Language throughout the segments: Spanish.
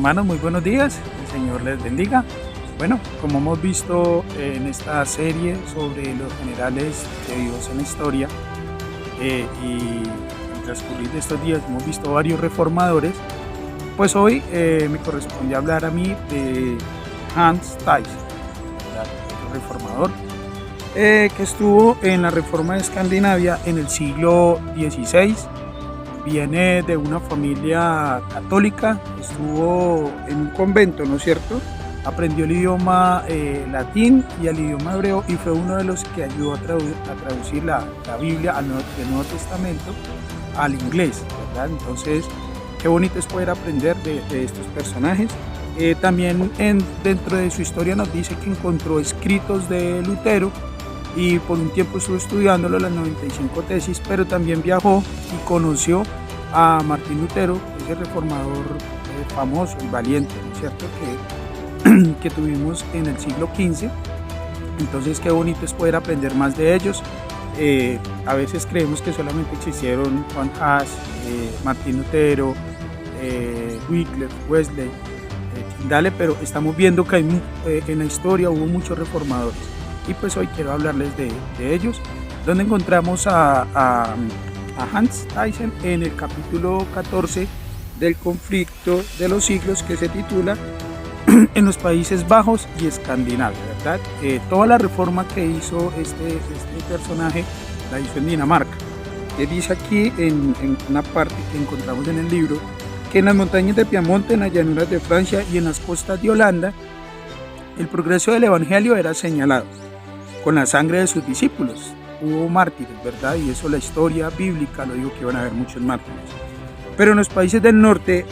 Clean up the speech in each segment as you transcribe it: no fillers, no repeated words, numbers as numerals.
Hermanos, muy buenos días, el Señor les bendiga. Bueno, como hemos visto en esta serie sobre los generales de Dios en la historia, y al transcurrir de estos días hemos visto varios reformadores, pues hoy me corresponde hablar a mí de Hans Tyson, otro reformador que estuvo en la reforma de Escandinavia en el siglo XVI. Viene de una familia católica, estuvo en un convento, ¿no es cierto? Aprendió el idioma latín y el idioma hebreo y fue uno de los que ayudó a traducir la Biblia del Nuevo Testamento al inglés, ¿verdad? Entonces, qué bonito es poder aprender de estos personajes. También dentro de su historia nos dice que encontró escritos de Lutero y por un tiempo estuvo estudiándolo, las 95 tesis, pero también viajó y conoció a Martín Lutero, ese reformador famoso y valiente, ¿no es cierto?, que tuvimos en el siglo XV. Entonces qué bonito es poder aprender más de ellos. A veces creemos que solamente existieron Juan Hus, Martín Lutero, Wycliffe, Wesley, Tyndale, pero estamos viendo que en la historia hubo muchos reformadores. Y pues hoy quiero hablarles de ellos, donde encontramos a Hans Tyson en el capítulo 14 del conflicto de los siglos, que se titula en los Países Bajos y Escandinavia, ¿verdad? Toda la reforma que hizo este personaje la hizo en Dinamarca. Dice aquí en una parte que encontramos en el libro que en las montañas de Piamonte, en las llanuras de Francia y en las costas de Holanda, el progreso del evangelio era señalado con la sangre de sus discípulos. Hubo mártires, ¿verdad? Y eso la historia bíblica lo dijo, que iban a haber muchos mártires. Pero en los países del norte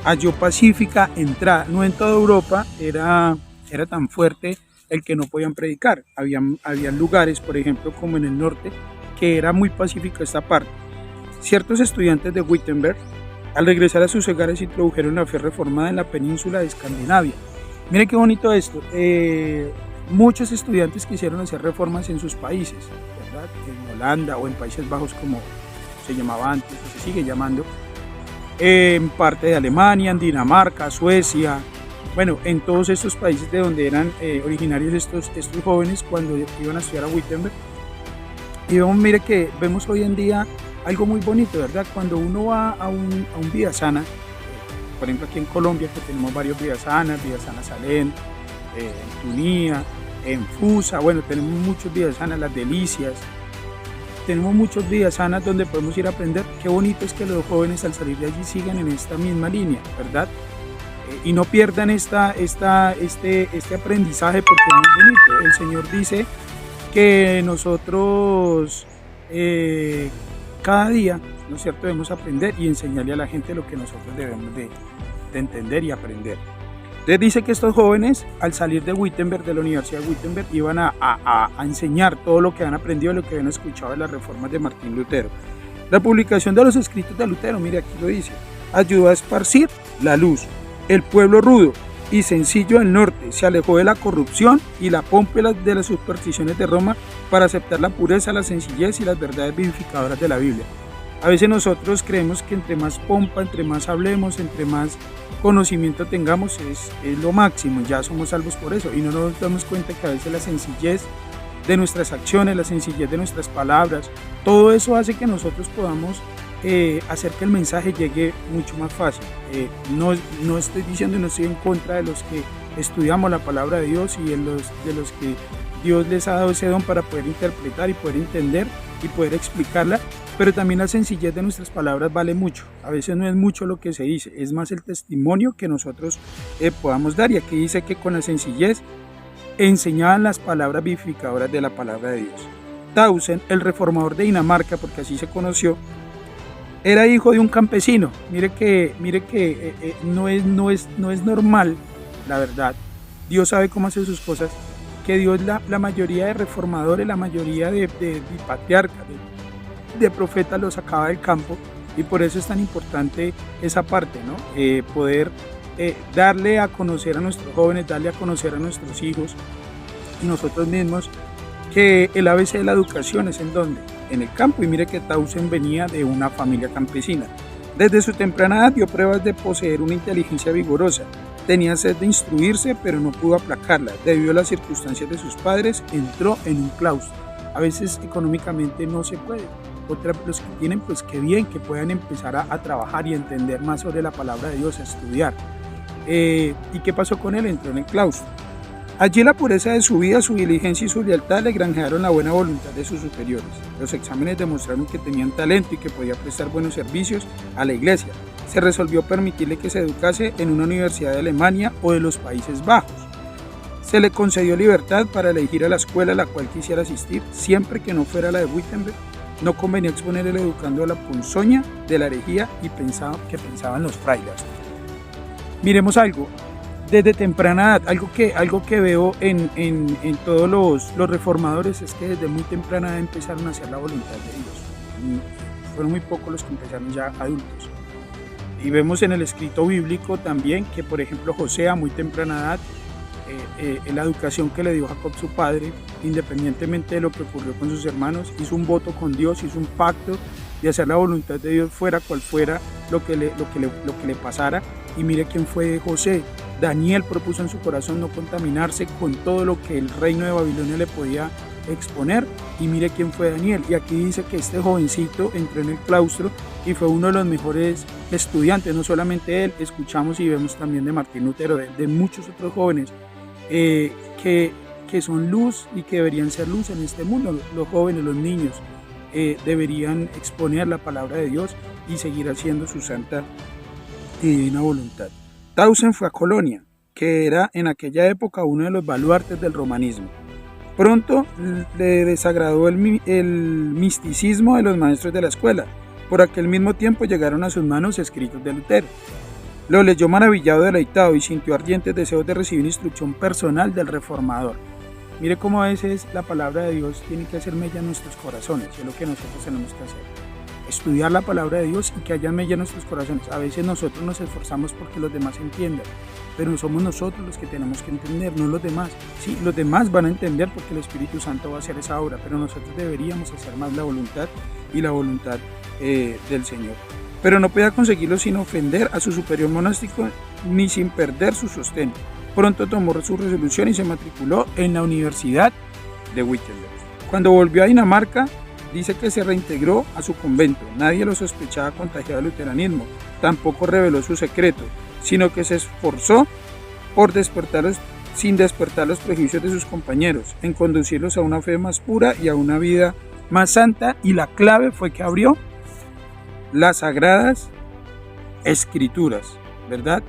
halló pacífica entrada. No en toda Europa era tan fuerte el que no podían predicar. Habían lugares, por ejemplo, como en el norte, que era muy pacífica esta parte. Ciertos estudiantes de Wittenberg, al regresar a sus hogares, introdujeron la fe reformada en la península de Escandinavia. Miren qué bonito esto. Muchos estudiantes quisieron hacer reformas en sus países, ¿verdad? En Holanda o en Países Bajos, como se llamaba antes, o se sigue llamando, en parte de Alemania, en Dinamarca, Suecia, bueno, en todos estos países de donde eran originarios estos jóvenes cuando iban a estudiar a Wittenberg. Y mire que vemos hoy en día algo muy bonito, ¿verdad? Cuando uno va a un Vidasana, por ejemplo aquí en Colombia, que tenemos varios Vidasana Salén, en Tunía, en Fusa, bueno, tenemos muchos Vidasanas, Las Delicias, tenemos muchos Vidasanas donde podemos ir a aprender. Qué bonito es que los jóvenes al salir de allí sigan en esta misma línea, ¿verdad? Y no pierdan este aprendizaje, porque es muy bonito. El Señor dice que nosotros cada día, ¿no es cierto?, debemos aprender y enseñarle a la gente lo que nosotros debemos de entender y aprender. Entonces dice que estos jóvenes, al salir de Wittenberg, de la Universidad de Wittenberg, iban a enseñar todo lo que han aprendido, lo que habían escuchado de las reformas de Martín Lutero. La publicación de los escritos de Lutero, mire aquí lo dice, ayudó a esparcir la luz. El pueblo rudo y sencillo del norte se alejó de la corrupción y la pompa de las supersticiones de Roma para aceptar la pureza, la sencillez y las verdades vivificadoras de la Biblia. A veces nosotros creemos que entre más pompa, entre más hablemos, entre más conocimiento tengamos, es lo máximo, ya somos salvos por eso, y no nos damos cuenta que a veces la sencillez de nuestras acciones, la sencillez de nuestras palabras, todo eso hace que nosotros podamos hacer que el mensaje llegue mucho más fácil. No estoy diciendo, no estoy en contra de los que estudiamos la palabra de Dios y de los que Dios les ha dado ese don para poder interpretar y poder entender y poder explicarla, pero también la sencillez de nuestras palabras vale mucho. A veces no es mucho lo que se dice, es más el testimonio que nosotros podamos dar. Y aquí dice que con la sencillez enseñaban las palabras vivificadoras de la palabra de Dios. Tausen, el reformador de Dinamarca, porque así se conoció, era hijo de un campesino. Mire que no es normal, la verdad. Dios sabe cómo hacer sus cosas, que Dios, la mayoría de reformadores, la mayoría de patriarcas, de profetas los sacaba del campo, y por eso es tan importante esa parte, ¿no? Poder darle a conocer a nuestros jóvenes, darle a conocer a nuestros hijos y nosotros mismos que el ABC de la educación es en donde, en el campo. Y mire que Tausen venía de una familia campesina. Desde su temprana edad dio pruebas de poseer una inteligencia vigorosa. Tenía sed de instruirse, pero no pudo aplacarla. Debido a las circunstancias de sus padres, entró en un claustro. A veces económicamente no se puede. Los que tienen, pues qué bien, que puedan empezar a trabajar y entender más sobre la palabra de Dios, a estudiar. ¿Y qué pasó con él? Entró en el claustro. Allí la pureza de su vida, su diligencia y su lealtad le granjearon la buena voluntad de sus superiores. Los exámenes demostraron que tenían talento y que podía prestar buenos servicios a la iglesia. Se resolvió permitirle que se educase en una universidad de Alemania o de los Países Bajos. Se le concedió libertad para elegir a la escuela a la cual quisiera asistir, siempre que no fuera la de Wittenberg. No convenía exponer el educando a la ponzoña de la herejía y pensaban los frailes. Miremos algo. Desde temprana edad, algo que veo en todos los reformadores es que desde muy temprana edad empezaron a hacer la voluntad de Dios. Fueron muy pocos los que empezaron ya adultos. Y vemos en el escrito bíblico también que, por ejemplo, José a muy temprana edad, en la educación que le dio Jacob su padre, independientemente de lo que ocurrió con sus hermanos, hizo un voto con Dios, hizo un pacto de hacer la voluntad de Dios fuera cual fuera lo que le pasara. Y mire quién fue José. Daniel propuso en su corazón no contaminarse con todo lo que el reino de Babilonia le podía exponer, y mire quién fue Daniel. Y aquí dice que este jovencito entró en el claustro y fue uno de los mejores estudiantes. No solamente él, escuchamos y vemos también de Martín Lutero, de muchos otros jóvenes que son luz y que deberían ser luz en este mundo. Los jóvenes, los niños deberían exponer la palabra de Dios y seguir haciendo su santa y divina voluntad. Tausen fue a Colonia, que era en aquella época uno de los baluartes del romanismo. Pronto le desagradó el misticismo de los maestros de la escuela. Por aquel mismo tiempo llegaron a sus manos escritos de Lutero. Lo leyó maravillado, deleitado, y sintió ardientes deseos de recibir instrucción personal del reformador. Mire cómo a veces la palabra de Dios tiene que hacer mella en nuestros corazones, y es lo que nosotros tenemos que hacer. Estudiar la palabra de Dios y que haya mella en nuestros corazones. A veces nosotros nos esforzamos porque los demás entiendan, pero somos nosotros los que tenemos que entender, no los demás. Sí, los demás van a entender porque el Espíritu Santo va a hacer esa obra, pero nosotros deberíamos hacer más la voluntad y la voluntad del Señor. Pero no podía conseguirlo sin ofender a su superior monástico ni sin perder su sostén. Pronto tomó su resolución y se matriculó en la Universidad de Wittenberg. Cuando volvió a Dinamarca, dice que se reintegró a su convento. Nadie lo sospechaba contagiado del luteranismo, tampoco reveló su secreto, sino que se esforzó por sin despertar los prejuicios de sus compañeros, en conducirlos a una fe más pura y a una vida más santa, y la clave fue que abrió las Sagradas Escrituras, ¿verdad?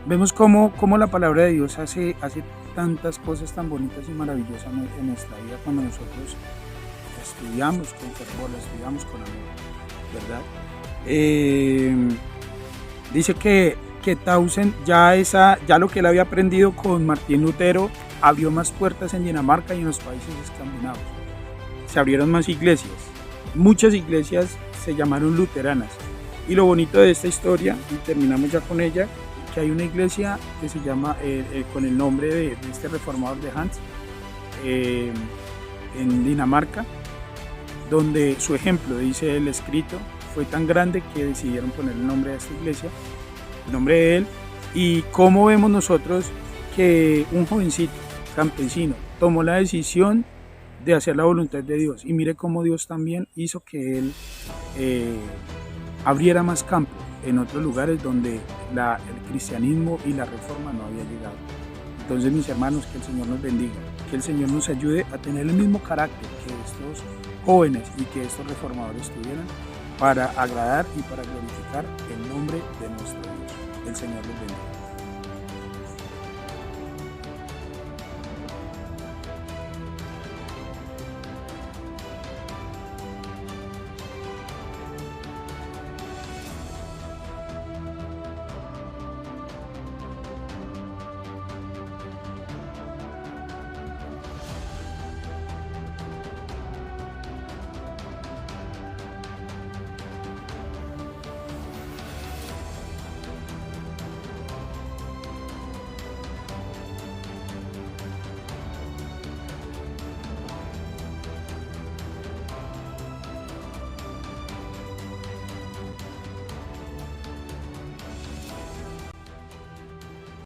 Vemos cómo la palabra de Dios hace tantas cosas tan bonitas y maravillosas en nuestra vida cuando nosotros estudiamos con fervor, la estudiamos con amor, ¿verdad? Dice que Tausen ya lo que él había aprendido con Martín Lutero abrió más puertas en Dinamarca y en los países escandinavos. Se abrieron más iglesias, muchas iglesias se llamaron luteranas, y lo bonito de esta historia, y terminamos ya con ella, que hay una iglesia que se llama con el nombre de este reformador de Hans en Dinamarca, donde su ejemplo, dice el escrito, fue tan grande que decidieron poner el nombre de esta iglesia, el nombre de él. Y cómo vemos nosotros que un jovencito campesino tomó la decisión de hacer la voluntad de Dios, y mire cómo Dios también hizo que él abriera más campo en otros lugares donde el cristianismo y la reforma no había llegado. Entonces, mis hermanos, que el Señor nos bendiga, que el Señor nos ayude a tener el mismo carácter que estos jóvenes y que estos reformadores tuvieran, para agradar y para glorificar el nombre de nuestro Dios. El Señor los bendiga.